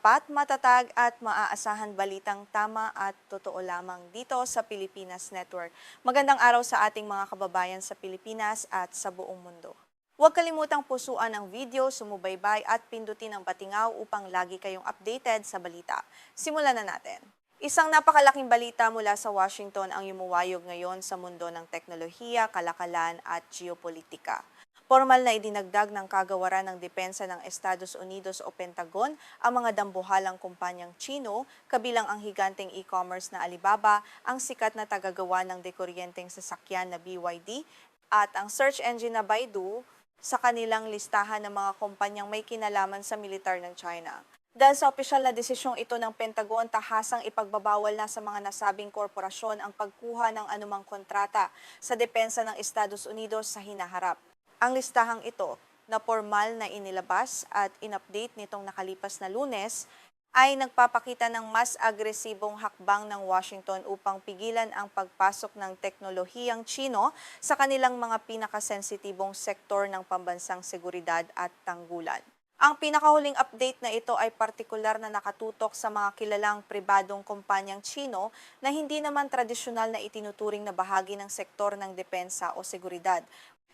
tapat, matatag at maaasahan balitang tama at totoo lamang dito sa Pilipinas Network. Magandang araw sa ating mga kababayan sa Pilipinas at sa buong mundo. Huwag kalimutang pusuan ang video, sumubaybay at pindutin ang batingaw upang lagi kayong updated sa balita. Simulan na natin. Isang napakalaking balita mula sa Washington ang yumuwayog ngayon sa mundo ng teknolohiya, kalakalan at geopolitika. Formal na idinagdag ng Kagawaran ng Depensa ng Estados Unidos o Pentagon ang mga dambuhalang kumpanyang Chino, kabilang ang higanteng e-commerce na Alibaba, ang sikat na tagagawa ng dekuryenteng sasakyan na BYD, at ang search engine na Baidu sa kanilang listahan ng mga kumpanyang may kinalaman sa militar ng China. Dahil sa opisyal na desisyong ito ng Pentagon, tahasang ipagbabawal na sa mga nasabing korporasyon ang pagkuha ng anumang kontrata sa depensa ng Estados Unidos sa hinaharap. Ang listahang ito na formal na inilabas at in-update nitong nakalipas na Lunes ay nagpapakita ng mas agresibong hakbang ng Washington upang pigilan ang pagpasok ng teknolohiyang Chino sa kanilang mga pinakasensitibong sektor ng pambansang seguridad at tanggulan. Ang pinakahuling update na ito ay partikular na nakatutok sa mga kilalang pribadong kumpanyang Chino na hindi naman tradisyonal na itinuturing na bahagi ng sektor ng depensa o seguridad.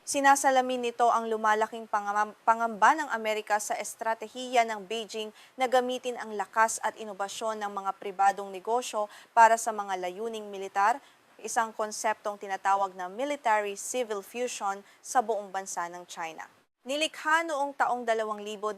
Sinasalamin nito ang lumalaking pangamba ng Amerika sa estratehiya ng Beijing na gamitin ang lakas at inobasyon ng mga pribadong negosyo para sa mga layuning militar, isang konseptong tinatawag na military-civil fusion sa buong bansa ng China. Nilikha noong taong 2021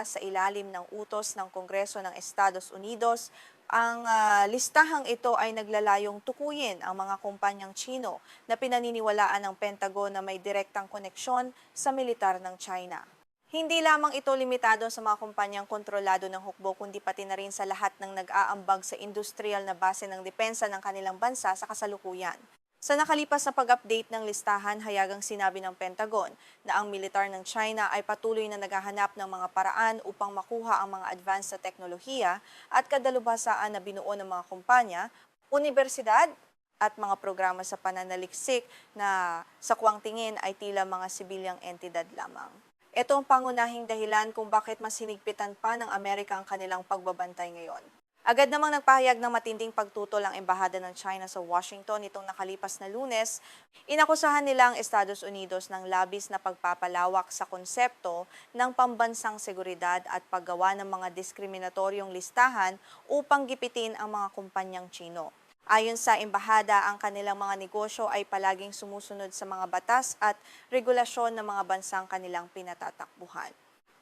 sa ilalim ng utos ng Kongreso ng Estados Unidos. Ang listahang ito ay naglalayong tukuyin ang mga kumpanyang Chino na pinaniniwalaan ng Pentagon na may direktang koneksyon sa militar ng China. Hindi lamang ito limitado sa mga kumpanyang kontrolado ng hukbo, kundi pati na rin sa lahat ng nag-aambag sa industrial na base ng depensa ng kanilang bansa sa kasalukuyan. Sa nakalipas na pag-update ng listahan, hayagang sinabi ng Pentagon na ang militar ng China ay patuloy na naghahanap ng mga paraan upang makuha ang mga advanced na teknolohiya at kadalubhasaan na binuo ng mga kumpanya, universidad at mga programa sa pananaliksik na sa kuwang tingin ay tila mga sibilyang entidad lamang. Ito ang pangunahing dahilan kung bakit mas hinigpitan pa ng Amerika ang kanilang pagbabantay ngayon. Agad namang nagpahayag ng matinding pagtutol ang Embahada ng China sa Washington nitong nakalipas na Lunes. Inakusahan nila ang Estados Unidos ng labis na pagpapalawak sa konsepto ng pambansang seguridad at paggawa ng mga diskriminatoryong listahan upang gipitin ang mga kumpanyang Chino. Ayon sa Embahada, ang kanilang mga negosyo ay palaging sumusunod sa mga batas at regulasyon ng mga bansang kanilang pinatatakbuhan.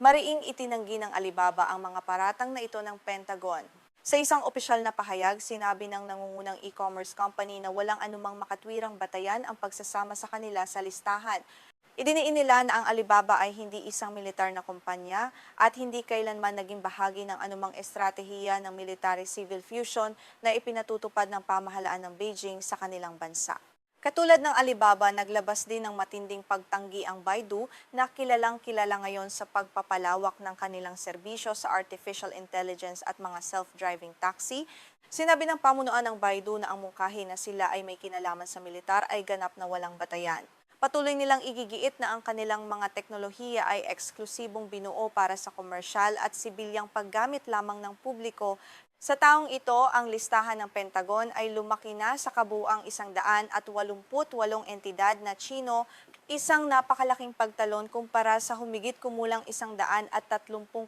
Mariing itinanggi ng Alibaba ang mga paratang na ito ng Pentagon. Sa isang opisyal na pahayag, sinabi ng nangungunang e-commerce company na walang anumang makatwirang batayan ang pagsasama sa kanila sa listahan. Idiniin nila na ang Alibaba ay hindi isang militar na kumpanya at hindi kailanman naging bahagi ng anumang estratehiya ng military-civil fusion na ipinatutupad ng pamahalaan ng Beijing sa kanilang bansa. Katulad ng Alibaba, naglabas din ng matinding pagtanggi ang Baidu na kilalang-kilala ngayon sa pagpapalawak ng kanilang serbisyo sa artificial intelligence at mga self-driving taxi. Sinabi ng pamunuan ng Baidu na ang mungkahi na sila ay may kinalaman sa militar ay ganap na walang batayan. Patuloy nilang igigiit na ang kanilang mga teknolohiya ay eksklusibong binuo para sa komersyal at sibilyang paggamit lamang ng publiko. Sa taong ito, ang listahan ng Pentagon ay lumaki na sa kabuuang 188 entidad na Chino, isang napakalaking pagtalon kumpara sa humigit kumulang 130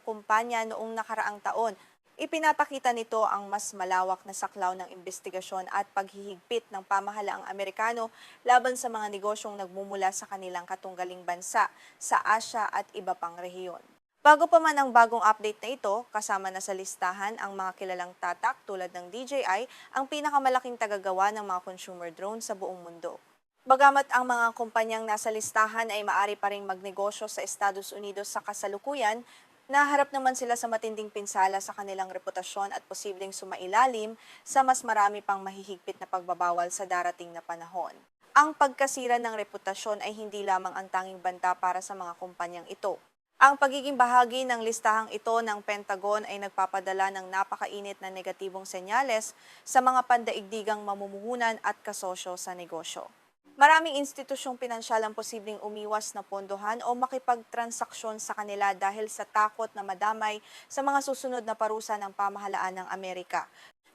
kumpanya noong nakaraang taon. Ipinapakita nito ang mas malawak na saklaw ng investigasyon at paghihigpit ng pamahalaang Amerikano laban sa mga negosyong nagmumula sa kanilang katunggaling bansa sa Asya at iba pang rehiyon. Bago pa man ang bagong update na ito, kasama na sa listahan ang mga kilalang tatak tulad ng DJI, ang pinakamalaking tagagawa ng mga consumer drone sa buong mundo. Bagamat ang mga kumpanyang nasa listahan ay maaari pa ring magnegosyo sa Estados Unidos sa kasalukuyan, naharap naman sila sa matinding pinsala sa kanilang reputasyon at posibleng sumailalim sa mas marami pang mahihigpit na pagbabawal sa darating na panahon. Ang pagkasira ng reputasyon ay hindi lamang ang tanging banta para sa mga kumpanyang ito. Ang pagiging bahagi ng listahang ito ng Pentagon ay nagpapadala ng napakainit na negatibong senyales sa mga pandaigdigang mamumuhunan at kasosyo sa negosyo. Maraming institusyong pinansyal ang posibleng umiwas na pondohan o makipagtransaksyon sa kanila dahil sa takot na madamay sa mga susunod na parusa ng pamahalaan ng Amerika.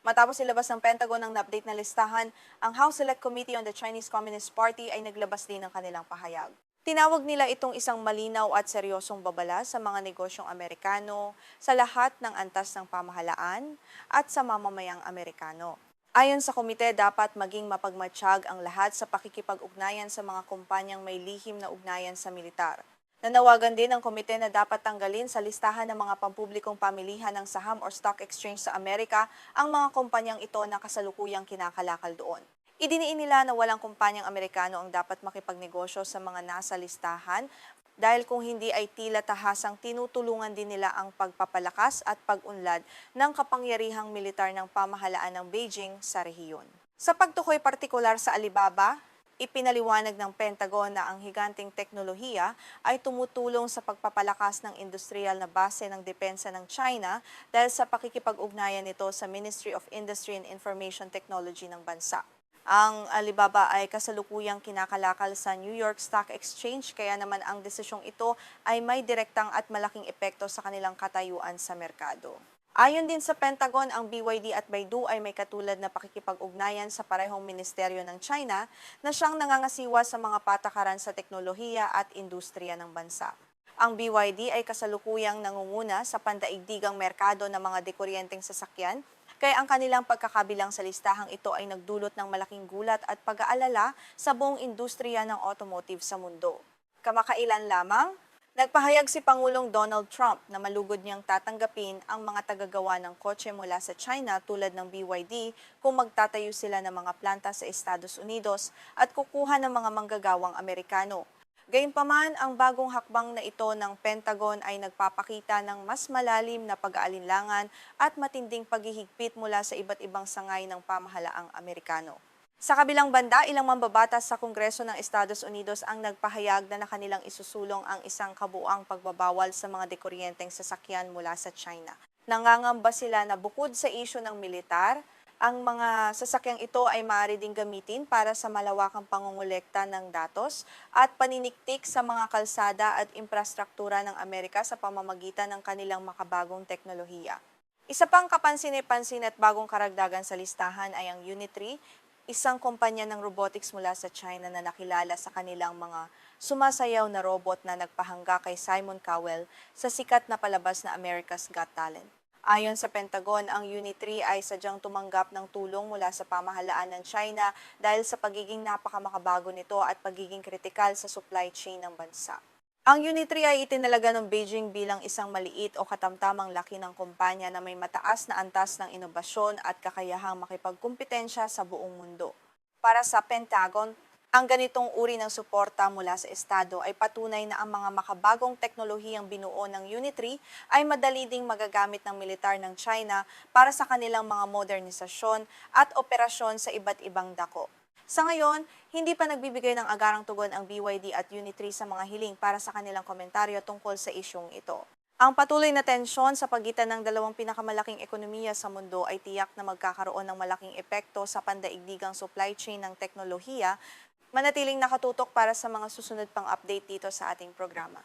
Matapos ilabas ng Pentagon ang na-update na listahan, ang House Select Committee on the Chinese Communist Party ay naglabas din ng kanilang pahayag. Tinawag nila itong isang malinaw at seryosong babala sa mga negosyong Amerikano, sa lahat ng antas ng pamahalaan at sa mamamayang Amerikano. Ayon sa komite, dapat maging mapagmatsyag ang lahat sa pakikipag-ugnayan sa mga kumpanyang may lihim na ugnayan sa militar. Nanawagan din ang komite na dapat tanggalin sa listahan ng mga pampublikong pamilihan ng saham or stock exchange sa Amerika ang mga kumpanyang ito na kasalukuyang kinakalakal doon. Idiniin nila na walang kumpanyang Amerikano ang dapat makipagnegosyo sa mga nasa listahan dahil kung hindi ay tila tahasang tinutulungan din nila ang pagpapalakas at pag-unlad ng kapangyarihang militar ng pamahalaan ng Beijing sa rehiyon. Sa pagtukoy partikular sa Alibaba, ipinaliwanag ng Pentagon na ang higanting teknolohiya ay tumutulong sa pagpapalakas ng industrial na base ng depensa ng China dahil sa pakikipag-ugnayan nito sa Ministry of Industry and Information Technology ng bansa. Ang Alibaba ay kasalukuyang kinakalakal sa New York Stock Exchange kaya naman ang desisyong ito ay may direktang at malaking epekto sa kanilang katayuan sa merkado. Ayon din sa Pentagon, ang BYD at Baidu ay may katulad na pakikipag-ugnayan sa parehong ministeryo ng China na siyang nangangasiwa sa mga patakaran sa teknolohiya at industriya ng bansa. Ang BYD ay kasalukuyang nangunguna sa pandaigdigang merkado ng mga dekuryenteng sasakyan, kaya ang kanilang pagkakabilang sa listahang ito ay nagdulot ng malaking gulat at pag-aalala sa buong industriya ng automotive sa mundo. Kamakailan lamang, nagpahayag si Pangulong Donald Trump na malugod niyang tatanggapin ang mga tagagawa ng kotse mula sa China tulad ng BYD kung magtatayo sila ng mga planta sa Estados Unidos at kukuha ng mga manggagawang Amerikano. Gayunpaman, ang bagong hakbang na ito ng Pentagon ay nagpapakita ng mas malalim na pag-aalinlangan at matinding paghihigpit mula sa iba't ibang sangay ng pamahalaang Amerikano. Sa kabilang banda, ilang mambabatas sa Kongreso ng Estados Unidos ang nagpahayag na kanilang isusulong ang isang kabuuang pagbabawal sa mga dekuryenteng sasakyan mula sa China. Nangangamba sila na bukod sa isyu ng militar, ang mga sasakyang ito ay maaari ding gamitin para sa malawakang pangongolekta ng datos at paniniktik sa mga kalsada at infrastruktura ng Amerika sa pamamagitan ng kanilang makabagong teknolohiya. Isa pang kapansin-pansin at bagong karagdagan sa listahan ay ang Unitree, isang kumpanya ng robotics mula sa China na nakilala sa kanilang mga sumasayaw na robot na nagpahangga kay Simon Cowell sa sikat na palabas na America's Got Talent. Ayon sa Pentagon, ang Unitree ay sadyang tumanggap ng tulong mula sa pamahalaan ng China dahil sa pagiging napakamakabago nito at pagiging kritikal sa supply chain ng bansa. Ang Unitree ay itinalaga ng Beijing bilang isang maliit o katamtamang laki ng kumpanya na may mataas na antas ng inobasyon at kakayahang makipagkumpetensya sa buong mundo. Para sa Pentagon, ang ganitong uri ng suporta mula sa Estado ay patunay na ang mga makabagong teknolohiyang binuo ng Unitree ay madali ding magagamit ng militar ng China para sa kanilang mga modernisasyon at operasyon sa iba't ibang dako. Sa ngayon, hindi pa nagbibigay ng agarang tugon ang BYD at Unitree sa mga hiling para sa kanilang komentaryo tungkol sa isyong ito. Ang patuloy na tensyon sa pagitan ng dalawang pinakamalaking ekonomiya sa mundo ay tiyak na magkakaroon ng malaking epekto sa pandaigdigang supply chain ng teknolohiya. Manatiling nakatutok para sa mga susunod pang update dito sa ating programa.